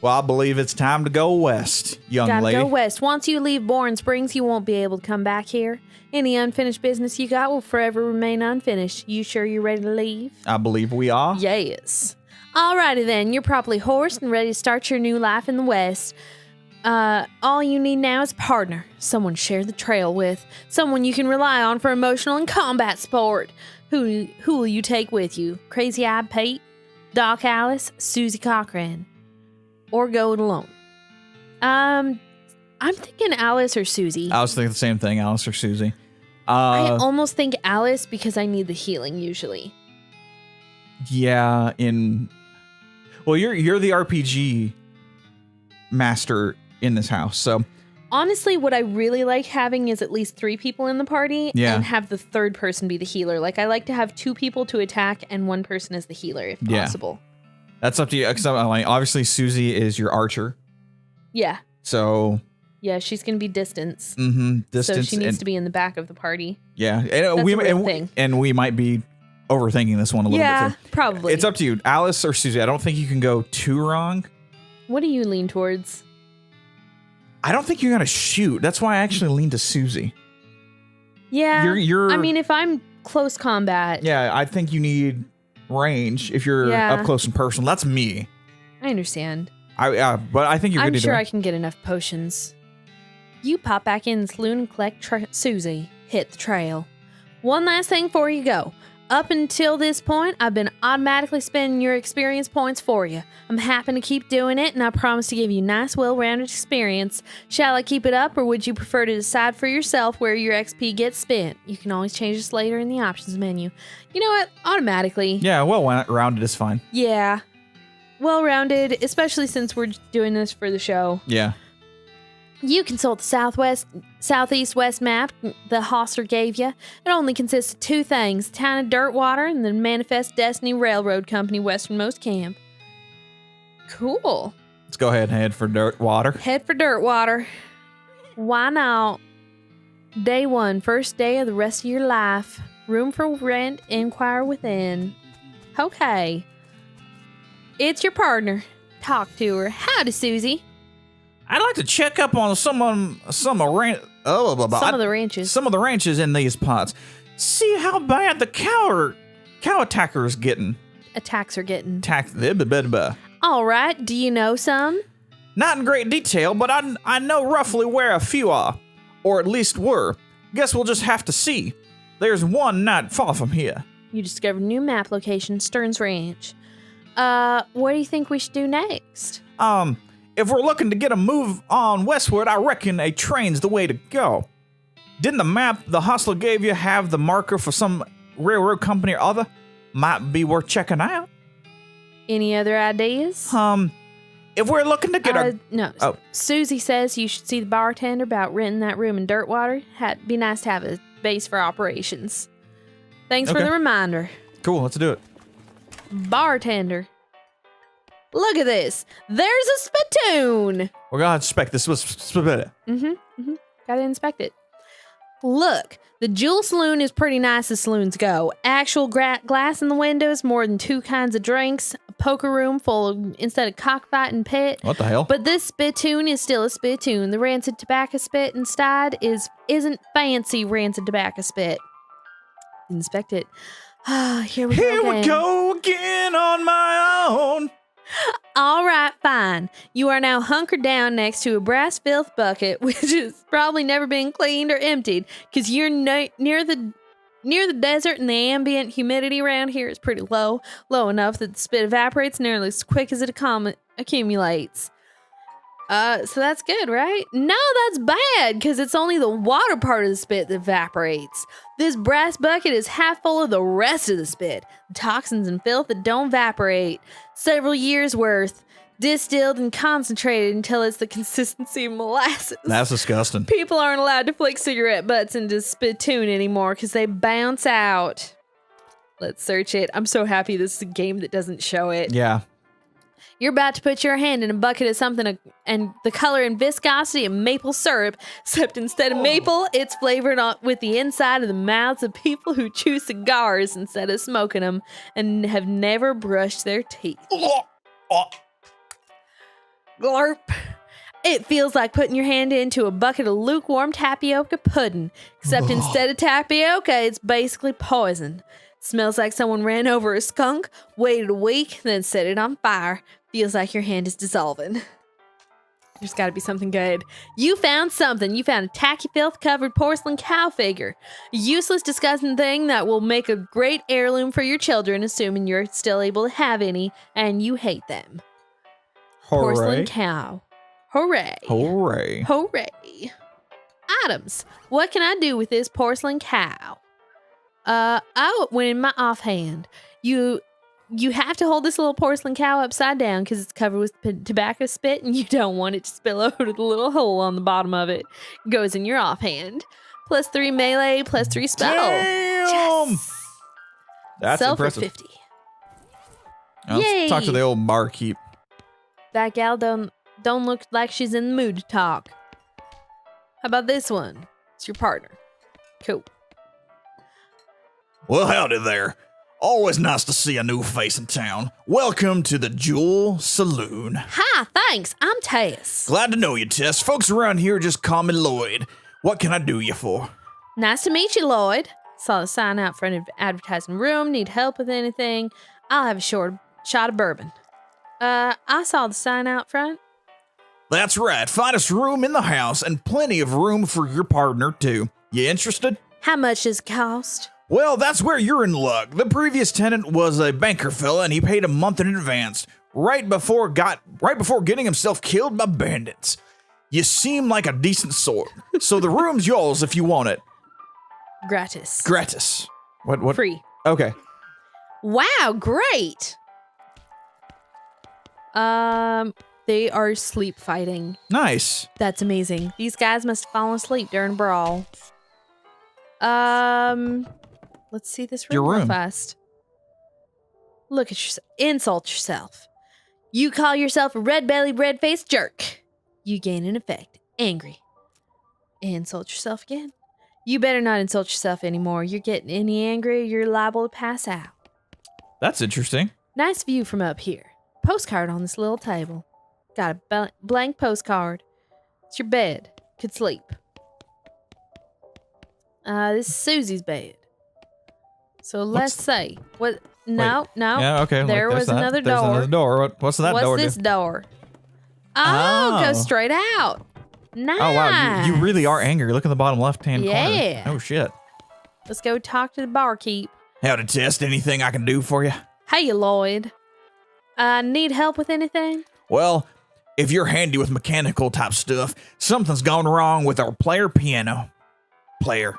Well, I believe it's time to go west, young lady. Gotta go west. Once you leave Bourne Springs, you won't be able to come back here. Any unfinished business you got will forever remain unfinished. You sure you're ready to leave? I believe we are. Yes. Alrighty then, you're properly horsed and ready to start your new life in the West. All you need now is a partner. Someone to share the trail with. Someone you can rely on for emotional and combat support. Who will you take with you? Crazy-eyed Pete? Doc Alice? Susie Cochran? Or go it alone? I'm thinking Alice or Susie. I was thinking the same thing, Alice or Susie. I almost think Alice because I need the healing usually. Yeah, well, you're the RPG master in this house, so honestly, what I really like having is at least 3 people in the party and have the third person be the healer. Like, I like to have 2 people to attack and 1 person as the healer, if possible. That's up to you. Because obviously, Susie is your archer. Yeah. So. Yeah, she's going to be distance. Distance. So she needs to be in the back of the party. Yeah. Thing. And we might be overthinking this one a little bit. Yeah, probably. It's up to you. Alice or Susie. I don't think you can go too wrong. What do you lean towards? I don't think you're going to shoot. That's why I actually lean to Susie. Yeah. You're. I mean, if I'm close combat. Yeah, I think you need range if you're up close and personal. That's me. I understand. But I think you're good to do. I'm sure I can get enough potions. You pop back in the saloon and collect Susie. Hit the trail. One last thing before you go. Up until this point, I've been automatically spending your experience points for you. I'm happy to keep doing it, and I promise to give you a nice, well-rounded experience. Shall I keep it up, or would you prefer to decide for yourself where your XP gets spent? You can always change this later in the options menu. You know what? Automatically. Yeah, well-rounded is fine. Yeah. Well-rounded, especially since we're doing this for the show. Yeah. You consult the southeast-west map the Hostler gave you. It only consists of 2 things, the town of Dirtwater and the Manifest Destiny Railroad Company westernmost camp. Cool. Let's go ahead and head for Dirtwater. Head for Dirtwater. Why not? Day 1, first day of the rest of your life. Room for rent, inquire within. Okay. It's your partner. Talk to her. Howdy, Susie. I'd like to check up on some of the ranches. Some of the ranches in these parts. See how bad the cow attacker is getting. Attacks are getting. All right. Do you know some? Not in great detail, but I know roughly where a few are, or at least were. Guess we'll just have to see. There's one not far from here. You discovered a new map location, Stearns Ranch. What do you think we should do next? If we're looking to get a move on westward, I reckon a train's the way to go. Didn't the map the hostler gave you have the marker for some railroad company or other? Might be worth checking out. Any other ideas? If we're looking to get No. Oh. Susie says you should see the bartender about renting that room in Dirtwater. Be nice to have a base for operations. Thanks for the reminder. Cool, let's do it. Bartender. Look at this. There's a spittoon. We're gonna inspect this. Gotta inspect it. Look, the Jewel Saloon is pretty nice as saloons go. Actual glass in the windows, more than 2 kinds of drinks, a poker room full of, instead of cockfighting pit. What the hell? But this spittoon is still a spittoon. The rancid tobacco spit instead isn't fancy rancid tobacco spit. Inspect it. Here we go again on my own. All right, fine. You are now hunkered down next to a brass filth bucket, which has probably never been cleaned or emptied, because you're near the desert and the ambient humidity around here is pretty low enough that the spit evaporates nearly as quick as it accumulates. So that's good, right? No, that's bad, because it's only the water part of the spit that evaporates. This brass bucket is half full of the rest of the spit, the toxins and filth that don't evaporate. Several years worth, distilled and concentrated until it's the consistency of molasses. That's disgusting. People aren't allowed to flick cigarette butts into spittoon anymore because they bounce out. Let's search it. I'm so happy this is a game that doesn't show it. Yeah. You're about to put your hand in a bucket of something and the color and viscosity of maple syrup, except instead of maple, it's flavored with the inside of the mouths of people who chew cigars instead of smoking them and have never brushed their teeth. Glurp. It feels like putting your hand into a bucket of lukewarm tapioca pudding, except instead of tapioca, it's basically poison. Smells like someone ran over a skunk, waited a week, then set it on fire. Feels like your hand is dissolving. There's got to be something good. You found something. You found a tacky filth covered porcelain cow figure. A useless, disgusting thing that will make a great heirloom for your children, assuming you're still able to have any, and you hate them. Hooray. Porcelain cow. Hooray. Hooray. Hooray. Items. What can I do with this porcelain cow? Oh, it went in my offhand. You have to hold this little porcelain cow upside down because it's covered with tobacco spit and you don't want it to spill over to the little hole on the bottom of it. Goes in your offhand. +3 melee, +3 spell. Damn! Yes. That's Sell impressive. for 50. Let's Yay. talk to the old barkeep. That gal don't look like she's in the mood to talk. How about this one? It's your partner. Cool. Well, howdy there. Always nice to see a new face in town. Welcome to the Jewel Saloon. Hi, thanks. I'm Tess. Glad to know you, Tess. Folks around here just call me Lloyd. What can I do you for? Nice to meet you, Lloyd. Saw a sign out front of the advertising room. Need help with anything? I'll have a short shot of bourbon. I saw the sign out front. That's right. Finest room in the house and plenty of room for your partner, too. You interested? How much does it cost? Well, that's where you're in luck. The previous tenant was a banker fella, and he paid a month in advance, right before getting himself killed by bandits. You seem like a decent sort, so the room's yours if you want it. Gratis. Gratis. What? Free. Okay. Wow, great. They are sleep fighting. Nice. That's amazing. These guys must have fallen asleep during a brawl. Let's see this room, Your real room. fast. Look at yourself. Insult yourself. You call yourself a red-bellied, red-faced jerk. You gain an effect. Angry. Insult yourself again. You better not insult yourself anymore. You're getting any angrier, you're liable to pass out. That's interesting. Nice view from up here. Postcard on this little table. Got a blank postcard. It's your bed. Could sleep. This is Susie's bed. So let's say what? No. Yeah, okay. There there's was that. another There's door. another door. What's that door What's this do? door? Oh, Oh. go straight out. Nice. Oh, wow. You really are angry. Look in the bottom left-hand Yeah. corner. Oh, shit. Let's go talk to the barkeep. Howdy, Tess. Anything I can do for you? Hey, Lloyd. Need help with anything? Well, if you're handy with mechanical type stuff, something's gone wrong with our piano player.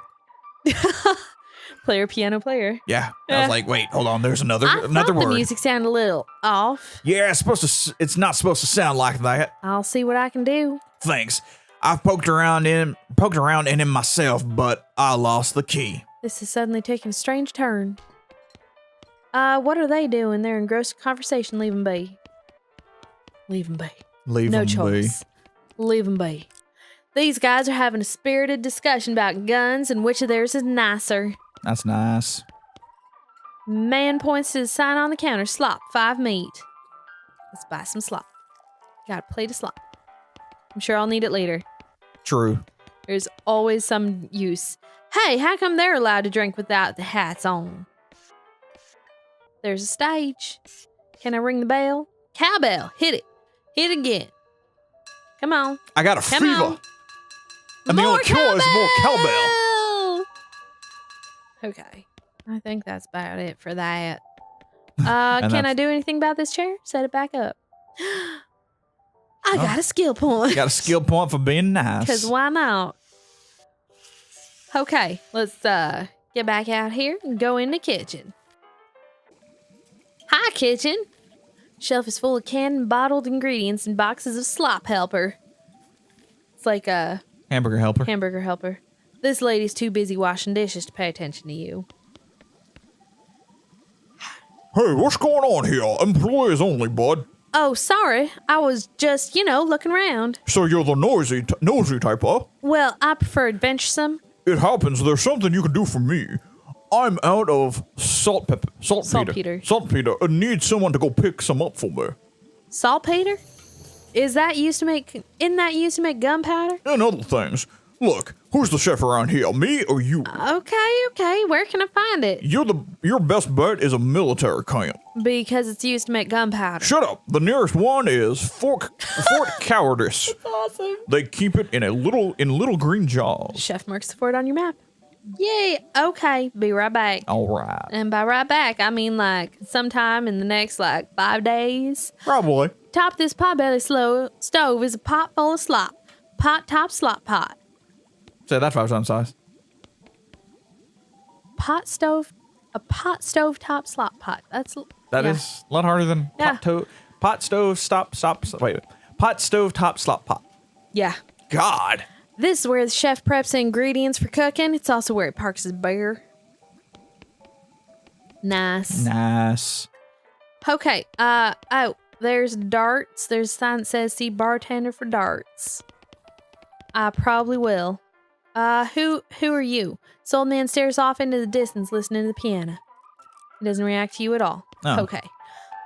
Piano player. Yeah. I was like, wait, hold on. There's another I thought the word. music sounded a little off. Yeah, it's not supposed to sound like that. I'll see what I can do. Thanks. I've poked around in him myself, but I lost the key. This is suddenly taking a strange turn. What are they doing? They're engrossed in conversation. Leave them be. Leave them be. Leave No him be. choice. Leave them be. These guys are having a spirited discussion about guns and which of theirs is nicer. That's nice. Man points to the sign on the counter. Slop, 5 meat. Let's buy some slop. Got a plate of slop. I'm sure I'll need it later. True. There's always some use. Hey, how come they're allowed to drink without the hats on? There's a stage. Can I ring the bell? Cowbell. Hit it. Hit it again. Come on. I got a Come fever. on. And the More only cure is more cowbell. Okay. I think that's about it for that. And Can I that's- do anything about this chair? Set it back up. I got a skill point. Got a skill point for being nice. Because why not? Okay, let's get back out here and go in the kitchen. Hi, kitchen. Shelf is full of canned and bottled ingredients and boxes of slop helper. It's like a Hamburger helper. hamburger helper. This lady's too busy washing dishes to pay attention to you. Hey, what's going on here? Employees only, bud. Oh, sorry. I was just, looking around. So you're the nosy type, huh? Well, I prefer adventuresome. It happens. There's something you can do for me. I'm out of saltpeter, Saltpeter. and need someone to go pick some up for me. Saltpeter? Isn't that used to make gunpowder? And other things. Look, who's the chef around here, me or you? Okay. Where can I find it? Your best bet is a military camp. Because it's used to make gunpowder. Shut up. The nearest one is Fort Cowardice. That's awesome. They keep it in little green jars. Chef marks the fort on your map. Yay. Okay. Be right back. All right. And by right back, I mean like sometime in the next 5 days. Probably. Top this potbelly stove is a pot full of slop. Pot top slop pot. Say that 5 times size. A pot stove top slop pot. That is a lot harder than pot stove pot stove top slop pot. Yeah. God. This is where the chef preps the ingredients for cooking. It's also where he parks his bear. Nice. Okay. There's darts. There's a sign that says see bartender for darts. I probably will. Who are you? This old man stares off into the distance listening to the piano. He doesn't react to you at all. Oh. Okay.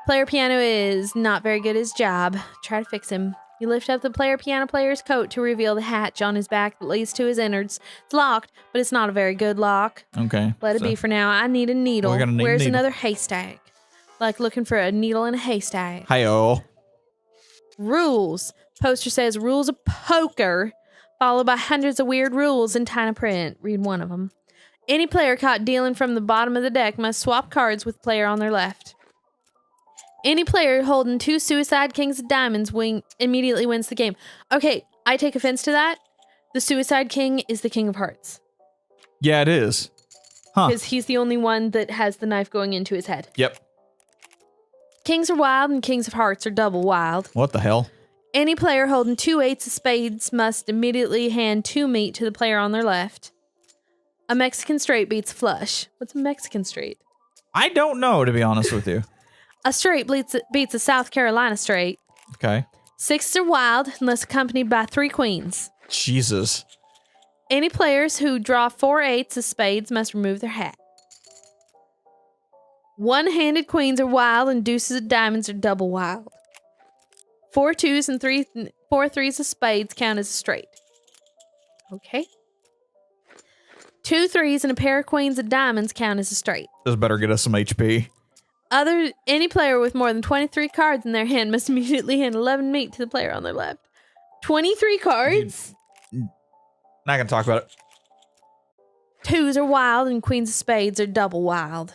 Player piano is not very good at his job. Try to fix him. You lift up the piano player's coat to reveal the hatch on his back that leads to his innards. It's locked, but it's not a very good lock. Okay. Let it be for now. I need a needle. We're gonna need Where's a needle. another haystack? Like looking for a needle in a haystack. Hi-oh. Rules. Poster says rules of poker, followed by hundreds of weird rules in tiny print. Read one of them. Any player caught dealing from the bottom of the deck must swap cards with player on their left. Any player holding 2 suicide kings of diamonds immediately wins the game. Okay, I take offense to that. The suicide king is the king of hearts. Yeah, it is. Huh. Because he's the only one that has the knife going into his head. Yep. Kings are wild and kings of hearts are double wild. What the hell? Any player holding 2 eights of spades must immediately hand 2 meat to the player on their left. A Mexican straight beats a flush. What's a Mexican straight? I don't know, to be honest with you. A straight beats a South Carolina straight. Okay. 6s are wild unless accompanied by 3 queens. Jesus. Any players who draw 4 eights of spades must remove their hat. One-handed queens are wild and deuces of diamonds are double wild. 4 2s and 4 3s of spades count as a straight. Okay. 2 3s and a pair of queens of diamonds count as a straight. This better get us some HP. Any player with more than 23 cards in their hand must immediately hand 11 meat to the player on their left. 23 cards? Not gonna talk about it. 2s are wild and queens of spades are double wild.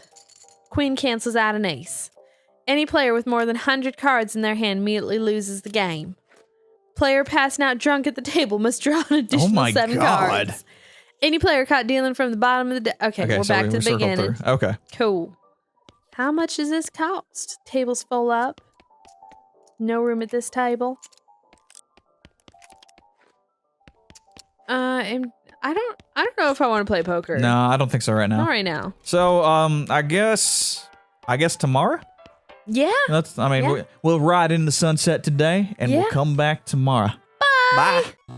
Queen cancels out an ace. Any player with more than 100 cards in their hand immediately loses the game. Player passing out drunk at the table must draw an additional 7 cards. Any player caught dealing from the bottom of the deck. Okay, we're back to the beginning. Okay. Cool. How much does this cost? Tables full up. No room at this table. And I don't know if I want to play poker. No, I don't think so right now. Not right now. So, I guess tomorrow? Yeah. We'll ride in the sunset today and we'll come back tomorrow. Bye. Bye.